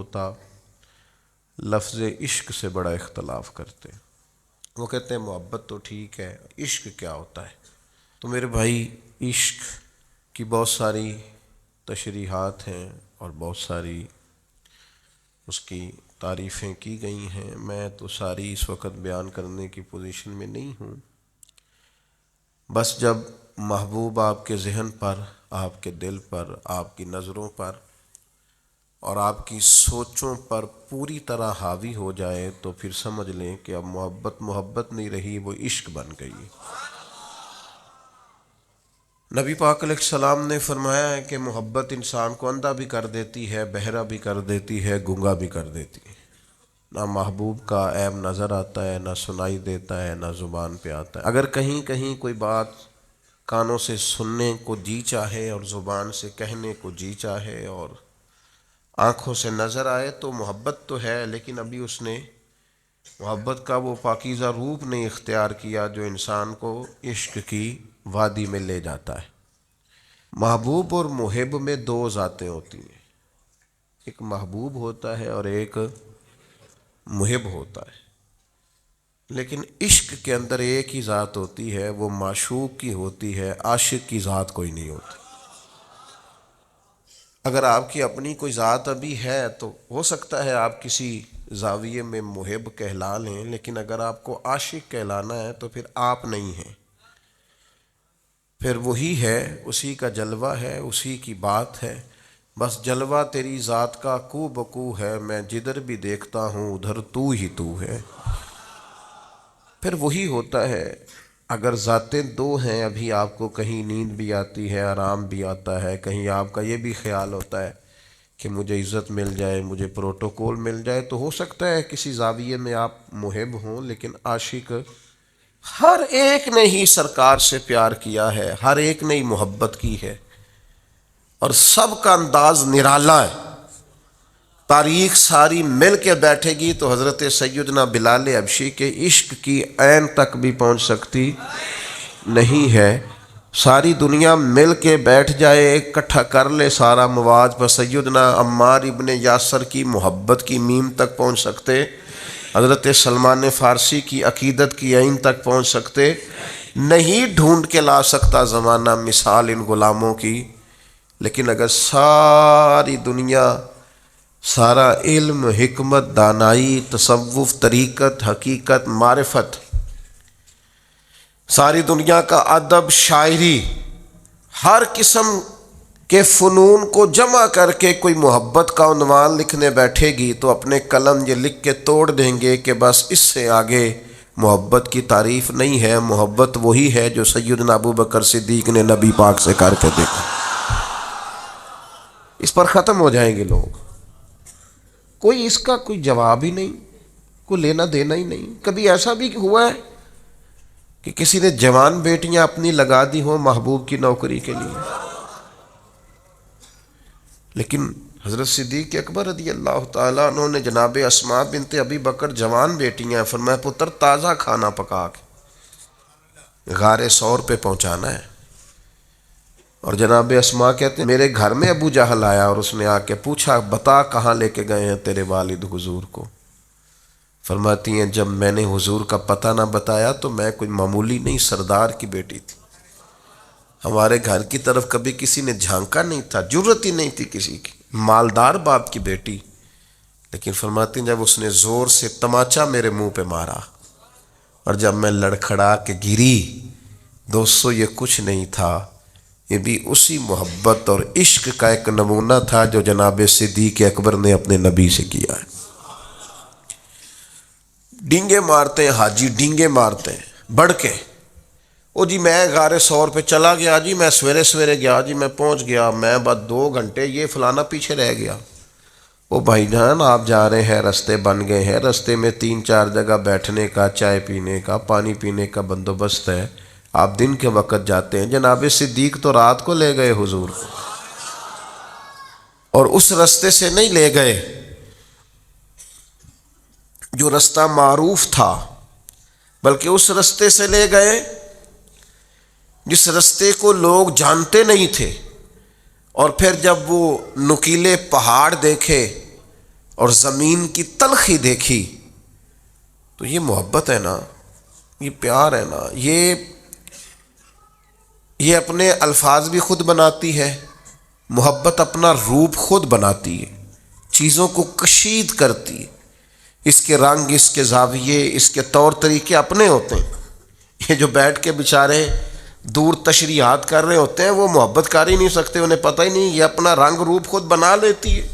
ہوتا، لفظ عشق سے بڑا اختلاف کرتے۔ وہ کہتے ہیں محبت تو ٹھیک ہے، عشق کیا ہوتا ہے؟ تو میرے بھائی، عشق کی بہت ساری تشریحات ہیں اور بہت ساری اس کی تعریفیں کی گئی ہیں، میں تو ساری اس وقت بیان کرنے کی پوزیشن میں نہیں ہوں۔ بس جب محبوب آپ کے ذہن پر، آپ کے دل پر، آپ کی نظروں پر اور آپ کی سوچوں پر پوری طرح حاوی ہو جائے تو پھر سمجھ لیں کہ اب محبت نہیں رہی، وہ عشق بن گئی۔ نبی پاک علیہ السلام نے فرمایا ہے کہ محبت انسان کو اندھا بھی کر دیتی ہے، بہرا بھی کر دیتی ہے، گنگا بھی کر دیتی ہے۔ نہ محبوب کا عیب نظر آتا ہے، نہ سنائی دیتا ہے، نہ زبان پہ آتا ہے۔ اگر کہیں کہیں کوئی بات کانوں سے سننے کو جی چاہے اور زبان سے کہنے کو جی چاہے اور آنکھوں سے نظر آئے تو محبت تو ہے، لیکن ابھی اس نے محبت کا وہ پاکیزہ روپ نہیں اختیار کیا جو انسان کو عشق کی وادی میں لے جاتا ہے۔ محبوب اور محب میں دو ذاتیں ہوتی ہیں، ایک محبوب ہوتا ہے اور ایک محب ہوتا ہے، لیکن عشق کے اندر ایک ہی ذات ہوتی ہے، وہ معشوق کی ہوتی ہے، عاشق کی ذات کوئی نہیں ہوتی۔ اگر آپ کی اپنی کوئی ذات ابھی ہے تو ہو سکتا ہے آپ کسی زاویے میں محب کہلا لیں، لیکن اگر آپ کو عاشق کہلانا ہے تو پھر آپ نہیں ہیں، پھر وہی ہے، اسی کا جلوہ ہے، اسی کی بات ہے۔ بس جلوہ تیری ذات کا کو بکو ہے، میں جدھر بھی دیکھتا ہوں ادھر تو ہی تو ہے۔ پھر وہی ہوتا ہے۔ اگر ذاتیں دو ہیں، ابھی آپ کو کہیں نیند بھی آتی ہے، آرام بھی آتا ہے، کہیں آپ کا یہ بھی خیال ہوتا ہے کہ مجھے عزت مل جائے، مجھے پروٹوکول مل جائے، تو ہو سکتا ہے کسی زاویے میں آپ محب ہوں، لیکن عاشق ہر ایک نے ہی سرکار سے پیار کیا ہے، ہر ایک نے ہی محبت کی ہے، اور سب کا انداز نرالا ہے۔ تاریخ ساری مل کے بیٹھے گی تو حضرت سیدنا بلال حبشی کے عشق کی عین تک بھی پہنچ سکتی نہیں ہے۔ ساری دنیا مل کے بیٹھ جائے، اکٹھا کر لے سارا مواد، پر سیدنا عمار ابن یاسر کی محبت کی میم تک پہنچ سکتے، حضرت سلمان فارسی کی عقیدت کی عین تک پہنچ سکتے نہیں، ڈھونڈ کے لا سکتا زمانہ مثال ان غلاموں کی۔ لیکن اگر ساری دنیا، سارا علم، حکمت، دانائی، تصوف، طریقت، حقیقت، معرفت، ساری دنیا کا ادب، شاعری، ہر قسم کے فنون کو جمع کر کے کوئی محبت کا عنوان لکھنے بیٹھے گی تو اپنے قلم یہ لکھ کے توڑ دیں گے کہ بس اس سے آگے محبت کی تعریف نہیں ہے۔ محبت وہی ہے جو سیدنا ابو بکر صدیق نے نبی پاک سے کر کے دیکھا۔ اس پر ختم ہو جائیں گے لوگ، کوئی اس کا کوئی جواب ہی نہیں، کوئی لینا دینا ہی نہیں۔ کبھی ایسا بھی ہوا ہے کہ کسی نے جوان بیٹیاں اپنی لگا دی ہوں محبوب کی نوکری کے لیے؟ لیکن حضرت صدیق اکبر رضی اللہ تعالیٰ عنہ نے جناب اسماء بنت ابی بکر جوان بیٹیاں، فرمایا پتر تازہ کھانا پکا کے غار ثور پہ پہنچانا ہے۔ اور جناب اسماء کہتے ہیں میرے گھر میں ابو جہل آیا اور اس نے آ کے پوچھا بتا کہاں لے کے گئے ہیں تیرے والد حضور کو؟ فرماتی ہیں جب میں نے حضور کا پتہ نہ بتایا تو میں کوئی معمولی نہیں، سردار کی بیٹی تھی، ہمارے گھر کی طرف کبھی کسی نے جھانکا نہیں تھا، جرت ہی نہیں تھی کسی کی، مالدار باپ کی بیٹی۔ لیکن فرماتی ہیں جب اس نے زور سے تماچا میرے منہ پہ مارا اور جب میں لڑکھڑا کے گری، دوستو یہ کچھ نہیں تھا، یہ بھی اسی محبت اور عشق کا ایک نمونہ تھا جو جناب صدیق اکبر نے اپنے نبی سے کیا ہے۔ ڈینگے مارتے ہیں حاجی، ڈینگے مارتے ہیں بڑھ کے، او جی میں غار ثور پہ چلا گیا جی، میں سویرے سویرے گیا جی، میں پہنچ گیا، میں بس 2 گھنٹے، یہ فلانا پیچھے رہ گیا۔ او بھائی جان آپ جا رہے ہیں، رستے بن گئے ہیں، رستے میں 3-4 جگہ بیٹھنے کا، چائے پینے کا، پانی پینے کا بندوبست ہے، آپ دن کے وقت جاتے ہیں۔ جناب صدیق تو رات کو لے گئے حضور کو، اور اس رستے سے نہیں لے گئے جو رستہ معروف تھا، بلکہ اس رستے سے لے گئے جس رستے کو لوگ جانتے نہیں تھے، اور پھر جب وہ نکیلے پہاڑ دیکھے اور زمین کی تلخی دیکھی تو یہ محبت ہے نا، یہ پیار ہے نا، یہ اپنے الفاظ بھی خود بناتی ہے، محبت اپنا روپ خود بناتی ہے، چیزوں کو کشید کرتی ہے، اس کے رنگ، اس کے زاویے، اس کے طور طریقے اپنے ہوتے ہیں۔ یہ جو بیٹھ کے بیچارے دور تشریحات کر رہے ہوتے ہیں وہ محبت کر ہی نہیں سکتے، انہیں پتہ ہی نہیں، یہ اپنا رنگ روپ خود بنا لیتی ہے،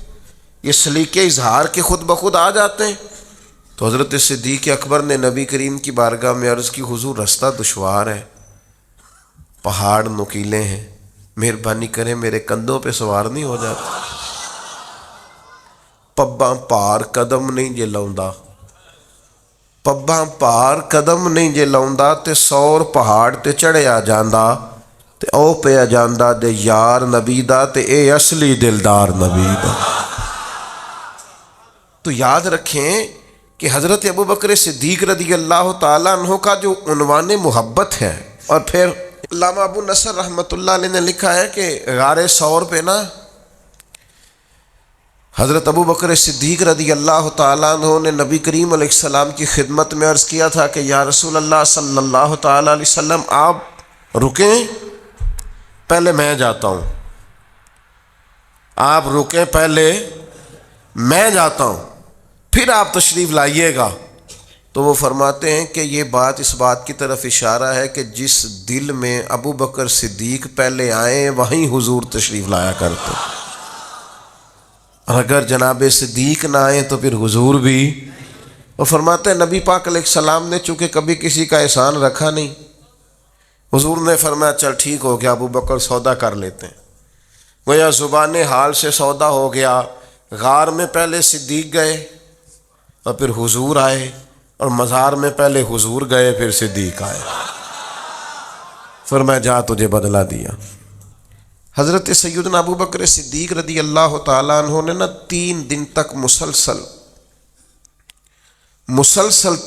یہ سلیقے اظہار کے خود بخود آ جاتے ہیں۔ تو حضرت صدیق اکبر نے نبی کریم کی بارگاہ میں عرض کی، حضور رستہ دشوار ہے، پہاڑ نکیلے ہیں، مہربانی کریں میرے کندھوں پہ سوار نہیں ہو جاتا؟ پباں پار قدم نہیں جے لاؤندا، پباں پار قدم نہیں جے لاؤندا تے سور پہاڑ تے چڑھیا جاندا تے او پیا جاندا دے یار نبی دا تے اے اصلی دلدار نبی دا۔ تو یاد رکھیں کہ حضرت ابوبکر صدیق رضی اللہ تعالیٰ عنہ کا جو عنوان محبت ہے، اور پھر علامہ ابو نصر رحمۃ اللہ علیہ نے لکھا ہے کہ غار ثور پہ نا حضرت ابوبکر صدیق رضی اللہ تعالیٰ عنہ نے نبی کریم علیہ السلام کی خدمت میں عرض کیا تھا کہ یا رسول اللہ صلی اللہ تعالیٰ علیہ وسلم آپ رکیں، پہلے میں جاتا ہوں، آپ رکیں پہلے میں جاتا ہوں، پھر آپ تشریف لائیے گا۔ تو وہ فرماتے ہیں کہ یہ بات اس بات کی طرف اشارہ ہے کہ جس دل میں ابو بکر صدیق پہلے آئیں وہیں حضور تشریف لایا کرتے، اور اگر جناب صدیق نہ آئیں تو پھر حضور بھی۔ وہ فرماتے ہیں نبی پاک علیہ السلام نے چونکہ کبھی کسی کا احسان رکھا نہیں، حضور نے فرمایا چل ٹھیک ہو گیا ابو بکر سودا کر لیتے ہیں، گویا زبان حال سے سودا ہو گیا۔ غار میں پہلے صدیق گئے اور پھر حضور آئے، اور مزار میں پہلے حضور گئے پھر صدیق آئے، فرمایا جا تجھے بدلہ دیا۔ حضرت سیدنا ابو بکر صدیق رضی اللہ تعالیٰ عنہ نے 3 دن تک مسلسل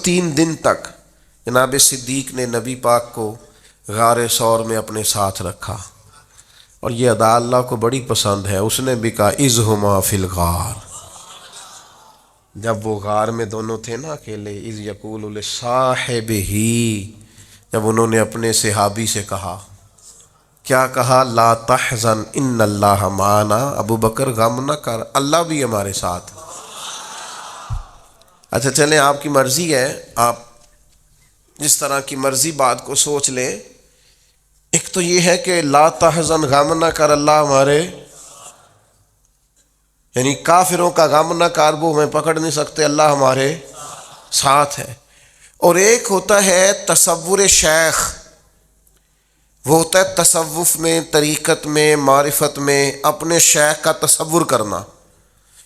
3 دن تک جناب صدیق نے نبی پاک کو غار ثور میں اپنے ساتھ رکھا، اور یہ ادا اللہ کو بڑی پسند ہے۔ اس نے بھی کہا اذہما فی الغار، جب وہ غار میں دونوں تھے نا اکیلے، اذ یقول لصاحبہ، جب انہوں نے اپنے صحابی سے کہا، کیا کہا؟ لا تحزن ان اللہ معنا، ابو بکر غم نہ کر، اللہ بھی ہمارے ساتھ۔ اچھا چلیں، آپ کی مرضی ہے، آپ جس طرح کی مرضی بات کو سوچ لیں۔ ایک تو یہ ہے کہ لا تحزن، غم نہ کر، اللہ ہمارے، یعنی کافروں کا غم نہ کر وہ ہمیں پکڑ نہیں سکتے، اللہ ہمارے ساتھ ہے۔ اور ایک ہوتا ہے تصور شیخ، وہ ہوتا ہے تصوف میں، طریقت میں، معرفت میں اپنے شیخ کا تصور کرنا،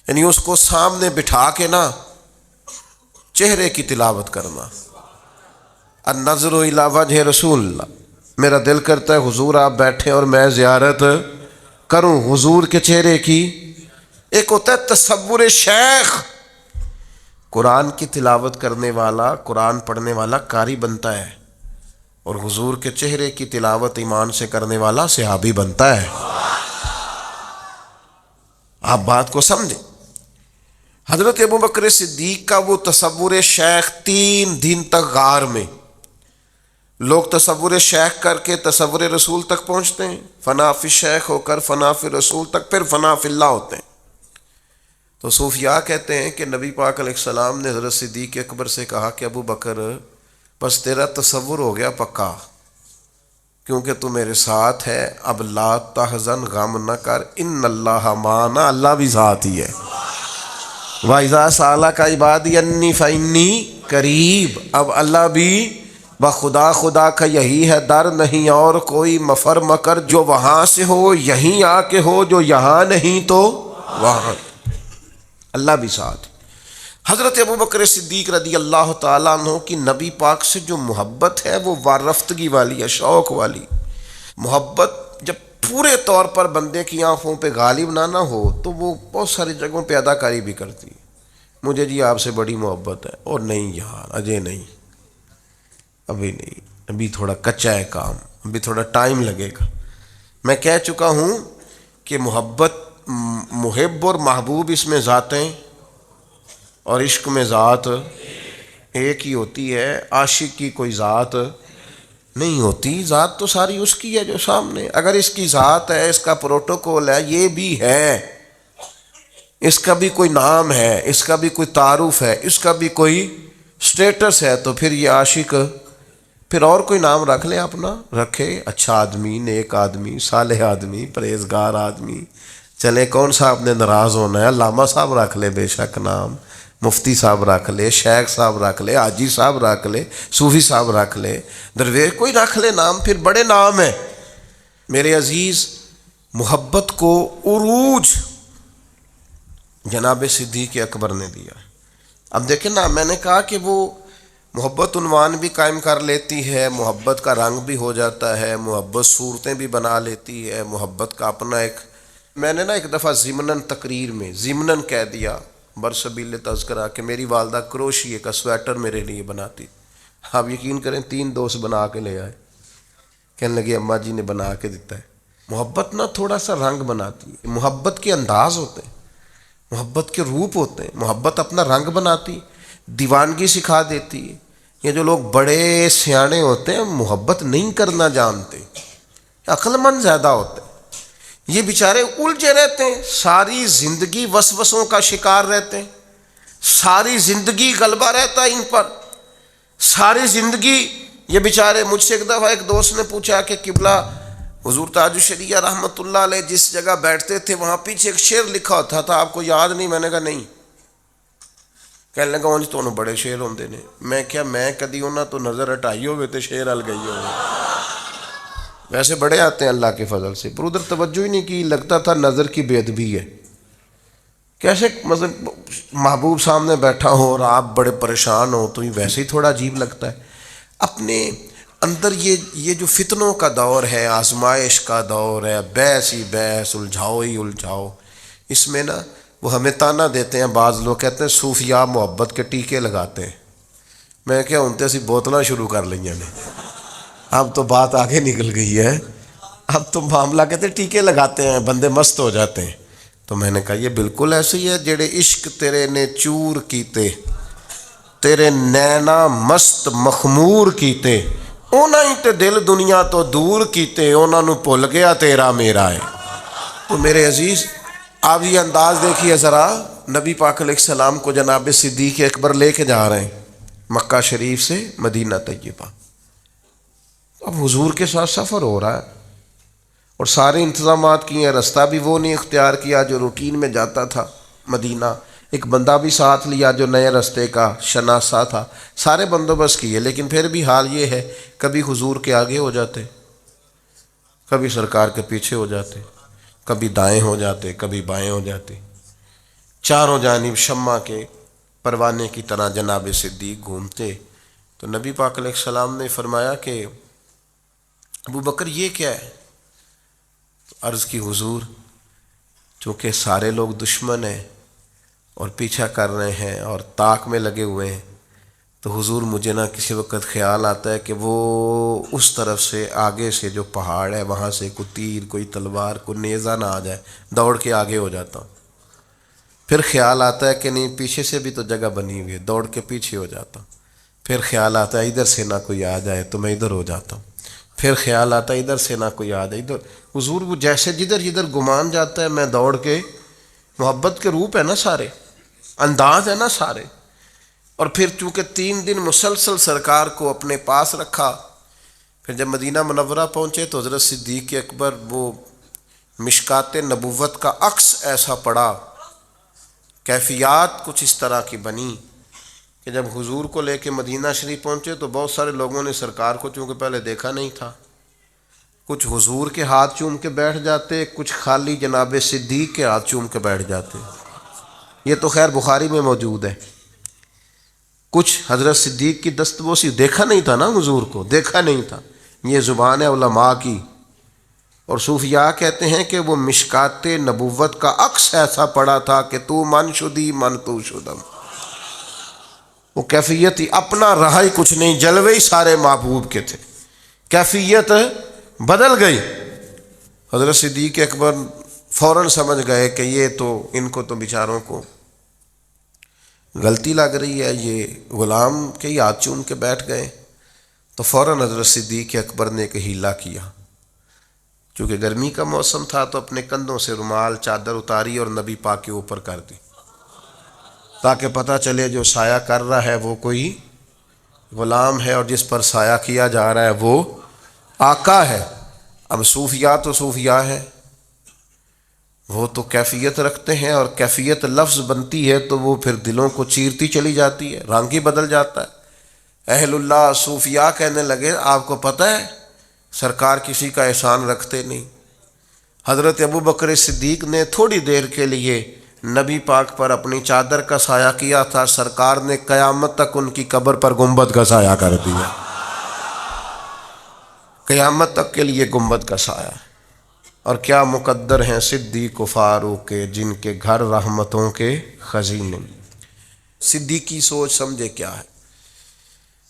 یعنی اس کو سامنے بٹھا کے نا چہرے کی تلاوت کرنا۔ النظر الی وجہ رسول اللہ، میرا دل کرتا ہے حضور آپ بیٹھیں اور میں زیارت کروں حضور کے چہرے کی۔ ایک ہوتا ہے تصور شیخ، قرآن کی تلاوت کرنے والا، قرآن پڑھنے والا قاری بنتا ہے، اور حضور کے چہرے کی تلاوت ایمان سے کرنے والا صحابی بنتا ہے۔ آپ بات کو سمجھیں۔ حضرت ابوبکر صدیق کا وہ تصور شیخ 3 دن تک غار میں، لوگ تصور شیخ کر کے تصور رسول تک پہنچتے ہیں، فنا فی شیخ ہو کر فنا فی رسول تک، پھر فنا فی اللہ ہوتے ہیں۔ تو صوفیاء کہتے ہیں کہ نبی پاک علیہ السلام نے حضرت صدیق اکبر سے کہا کہ ابو بکر بس تیرا تصور ہو گیا پکا، کیونکہ تو میرے ساتھ ہے، اب لا تحزن، غم نہ کر، ان اللہ معنا، اللہ بھی ساتھ ہی ہے۔ وَإِذَا سَأَلَكَ عِبَادِي عَنِّي فَإِنِّي قریب، اب اللہ بھی بخدا، خدا کا یہی ہے در، نہیں اور کوئی مفر مکر، جو وہاں سے ہو یہیں آ کے ہو، جو یہاں نہیں تو وہاں، اللہ بھی ساتھ۔ حضرت ابوبکر صدیق رضی اللہ تعالیٰ عنہ کی نبی پاک سے جو محبت ہے وہ وارفتگی والی ہے، شوق والی محبت۔ جب پورے طور پر بندے کی آنکھوں پہ غالب نہ ہو تو وہ بہت ساری جگہوں پہ اداکاری بھی کرتی ہے، مجھے جی آپ سے بڑی محبت ہے، اور نہیں یار اجے نہیں، ابھی نہیں، ابھی تھوڑا کچا ہے کام، ابھی تھوڑا ٹائم لگے گا۔ میں کہہ چکا ہوں کہ محبت، محب اور محبوب اس میں ذاتیں اور عشق میں ذات ایک ہی ہوتی ہے، عاشق کی کوئی ذات نہیں ہوتی، ذات تو ساری اس کی ہے جو سامنے۔ اگر اس کی ذات ہے، اس کا پروٹوکول ہے، یہ بھی ہے، اس کا بھی کوئی نام ہے، اس کا بھی کوئی تعارف ہے، اس کا بھی کوئی سٹیٹس ہے، تو پھر یہ عاشق پھر اور کوئی نام رکھ لے اپنا، رکھے اچھا آدمی، نیک آدمی، صالح آدمی، پرہیزگار آدمی، چلے کون صاحب نے ناراض ہونا ہے، علامہ صاحب رکھ لے بے شک نام، مفتی صاحب رکھ لے، شیخ صاحب رکھ لے، حاجی صاحب رکھ لے، صوفی صاحب رکھ لے، درویش کوئی رکھ لے نام، پھر بڑے نام ہیں۔ میرے عزیز، محبت کو عروج جناب صدیق اکبر نے دیا۔ اب دیکھیں نا، میں نے کہا کہ وہ محبت عنوان بھی قائم کر لیتی ہے، محبت کا رنگ بھی ہو جاتا ہے، محبت صورتیں بھی بنا لیتی ہے، محبت کا اپنا ایک، میں نے نا ایک دفعہ ضمناً تقریر میں ضمناً کہہ دیا برسبیل تذکرہ کہ میری والدہ کروشیے کا سویٹر میرے لیے بناتی۔ آپ یقین کریں 3 دوست بنا کے لے آئے، کہنے لگے اماں جی نے بنا کے دیتا ہے۔ محبت نا تھوڑا سا رنگ بناتی ہے، محبت کے انداز ہوتے ہیں، محبت کے روپ ہوتے ہیں، محبت اپنا رنگ بناتی، دیوانگی سکھا دیتی ہے۔ یہ جو لوگ بڑے سیانے ہوتے ہیں محبت نہیں کرنا جانتے، عقل مند زیادہ ہوتے ہیں، یہ بیچارے الجھے رہتے ہیں، ساری زندگی وسوسوں کا شکار رہتے ہیں، ساری زندگی غلبہ رہتا ہے ان پر، ساری زندگی یہ بیچارے۔ مجھ سے ایک دفعہ ایک دوست نے پوچھا کہ قبلہ حضور تاج الشریعہ رحمۃ اللہ علیہ جس جگہ بیٹھتے تھے وہاں پیچھے ایک شعر لکھا ہوتا تھا، آپ کو یاد نہیں؟ میں نے کہا نہیں۔ کہنے لگا انج تو بڑے شعر ہوندے نے۔ میں کیا میں کدی انہاں تو نظر ہٹائی ہوئے تے شعر ہل گئی ہوئے، ویسے بڑے آتے ہیں اللہ کے فضل سے، پر ادھر توجہ ہی نہیں کی، لگتا تھا نظر کی بے ادبی ہے۔ کیسے مثلا محبوب سامنے بیٹھا ہو اور آپ بڑے پریشان ہو تو یہ ویسے ہی تھوڑا عجیب لگتا ہے۔ اپنے اندر یہ جو فتنوں کا دور ہے، آزمائش کا دور ہے، بحث ہی بحث، الجھاؤ ہی الجھاؤ، اس میں نا وہ ہمیں تانا دیتے ہیں، بعض لوگ کہتے ہیں صوفیاء محبت کے ٹیکے لگاتے ہیں۔ میں کیا ہوں اسی بوتلاں شروع کر لیں نے، اب تو بات آگے نکل گئی ہے، اب تو معاملہ کہتے ہیں ٹیکے لگاتے ہیں، بندے مست ہو جاتے ہیں۔ تو میں نے کہا یہ بالکل ایسے ہی ہے، جڑے عشق تیرے نے چور کیتے، تیرے نینا مست مخمور کیتے، اونا ہی تے دل دنیا تو دور کیتے، اونا نو بھول گیا تیرا میرا ہے۔ تو میرے عزیز، آپ یہ انداز دیکھیے ذرا، نبی پاک علیہ السلام کو جناب صدیق اکبر لے کے جا رہے ہیں مکہ شریف سے مدینہ طیبہ۔ اب حضور کے ساتھ سفر ہو رہا ہے اور سارے انتظامات کیے ہیں، رستہ بھی وہ نہیں اختیار کیا جو روٹین میں جاتا تھا مدینہ، ایک بندہ بھی ساتھ لیا جو نئے رستے کا شناسا تھا، سارے بندوبست کیے، لیکن پھر بھی حال یہ ہے کبھی حضور کے آگے ہو جاتے، کبھی سرکار کے پیچھے ہو جاتے، کبھی دائیں ہو جاتے، کبھی بائیں ہو جاتے، چاروں جانب شمع کے پروانے کی طرح جناب صدیق گھومتے۔ تو نبی پاک علیہ السلام نے فرمایا کہ ابو بکر یہ کیا ہے؟ عرض کی حضور چونکہ سارے لوگ دشمن ہیں اور پیچھا کر رہے ہیں اور طاق میں لگے ہوئے ہیں، تو حضور مجھے نہ کسی وقت خیال آتا ہے کہ وہ اس طرف سے آگے سے جو پہاڑ ہے وہاں سے کوئی تیر، کوئی تلوار، کوئی نیزہ نہ آ جائے، دوڑ کے آگے ہو جاتا ہوں۔ پھر خیال آتا ہے کہ نہیں پیچھے سے بھی تو جگہ بنی ہوئی ہے، دوڑ کے پیچھے ہو جاتا ہوں۔ پھر خیال آتا ہے ادھر سے نہ کوئی آ جائے تو میں ادھر ہو جاتا ہوں۔ پھر خیال آتا ہے ادھر سے نہ کوئی آ جائے ادھر۔ حضور وہ جیسے جدھر جدھر گمان جاتا ہے میں دوڑ کے، محبت کے روپ ہے نا سارے، انداز ہے نا سارے۔ اور پھر چونکہ 3 دن مسلسل سرکار کو اپنے پاس رکھا، پھر جب مدینہ منورہ پہنچے تو حضرت صدیق اکبر وہ مشکات نبوت کا عکس ایسا پڑا، کیفیات کچھ اس طرح کی بنی کہ جب حضور کو لے کے مدینہ شریف پہنچے تو بہت سارے لوگوں نے سرکار کو چونکہ پہلے دیکھا نہیں تھا، کچھ حضور کے ہاتھ چوم کے بیٹھ جاتے، کچھ خالی جناب صدیق کے ہاتھ چوم کے بیٹھ جاتے۔ یہ تو خیر بخاری میں موجود ہے۔ کچھ حضرت صدیق کی دستبوسی، دیکھا نہیں تھا نا حضور کو، دیکھا نہیں تھا، یہ زبان ہے علماء کی، اور صوفیاء کہتے ہیں کہ وہ مشکات نبوت کا عکس ایسا پڑا تھا کہ تو من شدی من تو شدم، وہ کیفیت ہی اپنا رہا ہی کچھ نہیں، جلوے ہی سارے محبوب کے تھے، کیفیت بدل گئی۔ حضرت صدیق اکبر فوراً سمجھ گئے کہ یہ تو ان کو تو بیچاروں کو غلطی لگ رہی ہے، یہ غلام کے ہی ہاتھ چوم کے بیٹھ گئے، تو فوراً حضرت صدیق اکبر نے ایک ہیلا کیا، چونکہ گرمی کا موسم تھا تو اپنے کندھوں سے رومال چادر اتاری اور نبی پاک کے اوپر کر دی، تاکہ پتہ چلے جو سایہ کر رہا ہے وہ کوئی غلام ہے اور جس پر سایہ کیا جا رہا ہے وہ آقا ہے۔ اب صوفیاء تو صوفیاء ہے، وہ تو کیفیت رکھتے ہیں، اور کیفیت لفظ بنتی ہے تو وہ پھر دلوں کو چیرتی چلی جاتی ہے، رنگ ہی بدل جاتا ہے۔ اہل اللہ صوفیاء کہنے لگے آپ کو پتہ ہے سرکار کسی کا احسان رکھتے نہیں۔ حضرت ابوبکر صدیق نے تھوڑی دیر کے لیے نبی پاک پر اپنی چادر کا سایہ کیا تھا، سرکار نے قیامت تک ان کی قبر پر گنبد کا سایہ کر دیا، قیامت تک کے لیے گنبد کا سایہ۔ اور کیا مقدر ہیں صدیق و فاروق کے، جن کے گھر رحمتوں کے خزینے۔ صدیقی سوچ سمجھے کیا ہے؟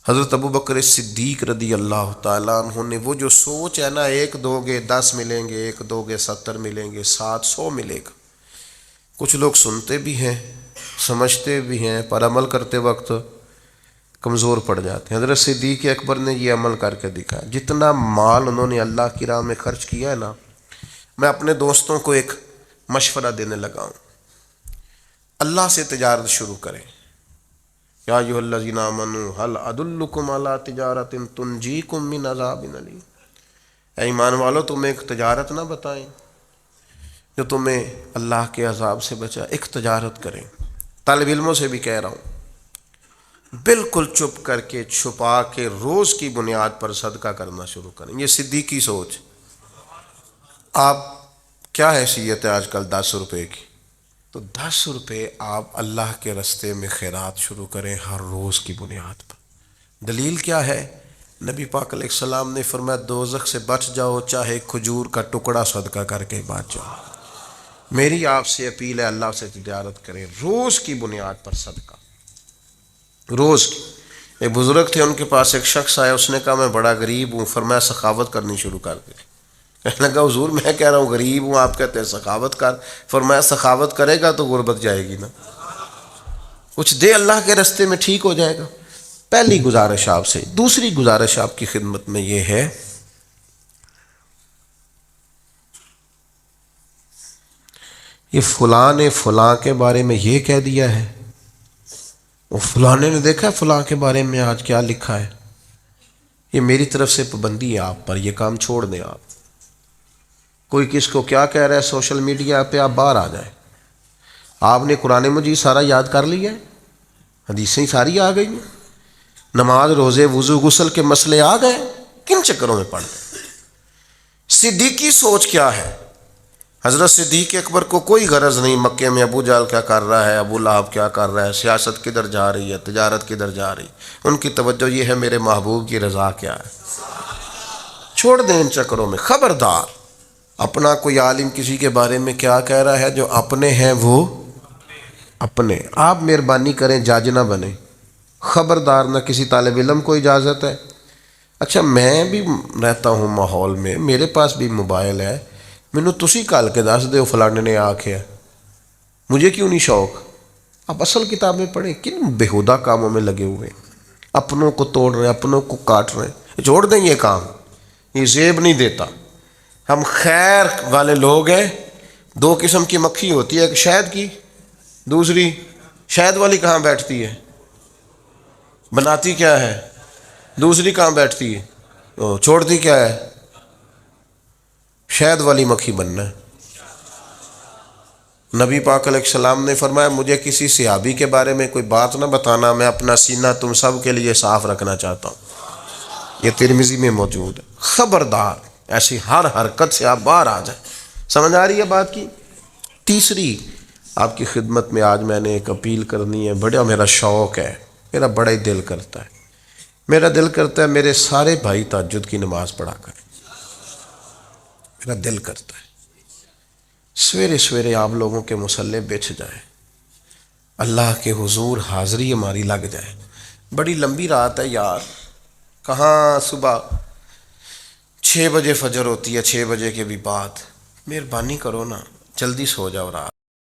حضرت ابوبکر صدیق رضی اللہ تعالیٰ عنہ نے وہ جو سوچ ہے نا، 1 دو گے 10 ملیں گے، 1 دو گے 70 ملیں گے، 700 ملے گا۔ کچھ لوگ سنتے بھی ہیں، سمجھتے بھی ہیں، پر عمل کرتے وقت کمزور پڑ جاتے ہیں۔ حضرت صدیق اکبر نے یہ عمل کر کے دکھایا، جتنا مال انہوں نے اللہ کی راہ میں خرچ کیا ہے نا، میں اپنے دوستوں کو ایک مشورہ دینے لگا ہوں، اللہ سے تجارت شروع کریں۔ یا ایھا الذین آمنوا هل ادلکم علی تجارۃ تنجیکم من عذاب الیم۔ اے ایمان والو تمہیں ایک تجارت نہ بتائیں جو تمہیں اللہ کے عذاب سے بچائے؟ ایک تجارت کریں۔ طالب علموں سے بھی کہہ رہا ہوں، بالکل چپ کر کے چھپا کے روز کی بنیاد پر صدقہ کرنا شروع کریں۔ یہ صدیقی سوچ۔ آپ کیا حیثیت ہے آج کل 10 روپے کی؟ تو 10 روپے آپ اللہ کے رستے میں خیرات شروع کریں ہر روز کی بنیاد پر۔ دلیل کیا ہے؟ نبی پاک علیہ السلام نے فرمایا دوزخ سے بچ جاؤ چاہے کھجور کا ٹکڑا صدقہ کر کے بچ جاؤ۔ میری آپ سے اپیل ہے اللہ سے تجارت کریں، روز کی بنیاد پر صدقہ، روز کی۔ ایک بزرگ تھے، ان کے پاس ایک شخص آیا، اس نے کہا میں بڑا غریب ہوں، فرمایا سخاوت کرنی شروع کر دے۔ کہنے لگا حضور میں کہہ رہا ہوں غریب ہوں، آپ کہتے ہیں سخاوت کر۔ فرمایا سخاوت کرے گا تو غربت جائے گی نا، کچھ دے اللہ کے رستے میں، ٹھیک ہو جائے گا۔ پہلی گزارش آپ سے۔ دوسری گزارش آپ کی خدمت میں یہ ہے، یہ فلاں نے فلاں کے بارے میں یہ کہہ دیا ہے، وہ فلاں نے دیکھا فلاں کے بارے میں آج کیا لکھا ہے، یہ میری طرف سے پابندی ہے آپ پر، یہ کام چھوڑ دیں آپ۔ کوئی کس کو کیا کہہ رہا ہے سوشل میڈیا پہ، آپ باہر آ جائیں۔ آپ نے قرآن مجید سارا یاد کر لیا ہے، حدیثیں ساری آ گئی ہیں، نماز روزے وضو غسل کے مسئلے آ گئے، کن چکروں میں پڑ گئے؟ صدیقی سوچ کیا ہے؟ حضرت صدیق اکبر کو کوئی غرض نہیں مکے میں ابو جہل کیا کر رہا ہے، ابو لہب کیا کر رہا ہے، سیاست کدھر جا رہی ہے، تجارت کدھر جا رہی، ان کی توجہ یہ ہے میرے محبوب کی رضا کیا ہے۔ چھوڑ دیں ان چکروں میں۔ خبردار، اپنا کوئی عالم کسی کے بارے میں کیا کہہ رہا ہے، جو اپنے ہیں وہ اپنے، آپ مہربانی کریں جج نہ بنیں۔ خبردار، نہ کسی طالب علم کو اجازت ہے۔ اچھا میں بھی رہتا ہوں ماحول میں، میرے پاس بھی موبائل ہے، مینوں تسی کل کے دس دیو فلانے نے آکھیا، مجھے کیوں نہیں شوق؟ آپ اصل کتابیں پڑھیں، کن بےہودہ کاموں میں لگے ہوئے ہیں، اپنوں کو توڑ رہے ہیں، اپنوں کو کاٹ رہے ہیں۔ چھوڑ دیں یہ کام، یہ زیب نہیں دیتا۔ ہم خیر والے لوگ ہیں۔ 2 قسم کی مکھی ہوتی ہے، ایک شہد کی، دوسری شہد والی کہاں بیٹھتی ہے، بناتی کیا ہے، دوسری کہاں بیٹھتی ہے، چھوڑتی کیا ہے، شہد والی مکھی بننا ہے۔ نبی پاک علیہ السلام نے فرمایا مجھے کسی صحابی کے بارے میں کوئی بات نہ بتانا، میں اپنا سینہ تم سب کے لیے صاف رکھنا چاہتا ہوں۔ یہ ترمذی میں موجود ہے۔ خبردار، ایسی ہر حرکت سے آپ باہر آ جائیں۔ سمجھ آ رہی ہے بات کی؟ تیسری آپ کی خدمت میں آج میں نے ایک اپیل کرنی ہے، بڑا میرا شوق ہے، میرا بڑا ہی دل کرتا ہے، میرا دل کرتا ہے میرے سارے بھائی تہجد کی نماز پڑھا کریں، میرا دل کرتا ہے سویرے سویرے آپ لوگوں کے مصلے بچھ جائیں، اللہ کے حضور حاضری ہماری لگ جائے۔ بڑی لمبی رات ہے یار، کہاں صبح 6 بجے فجر ہوتی ہے، 6 بجے کے بھی بعد، مہربانی کرو نا جلدی سو جاؤ رات۔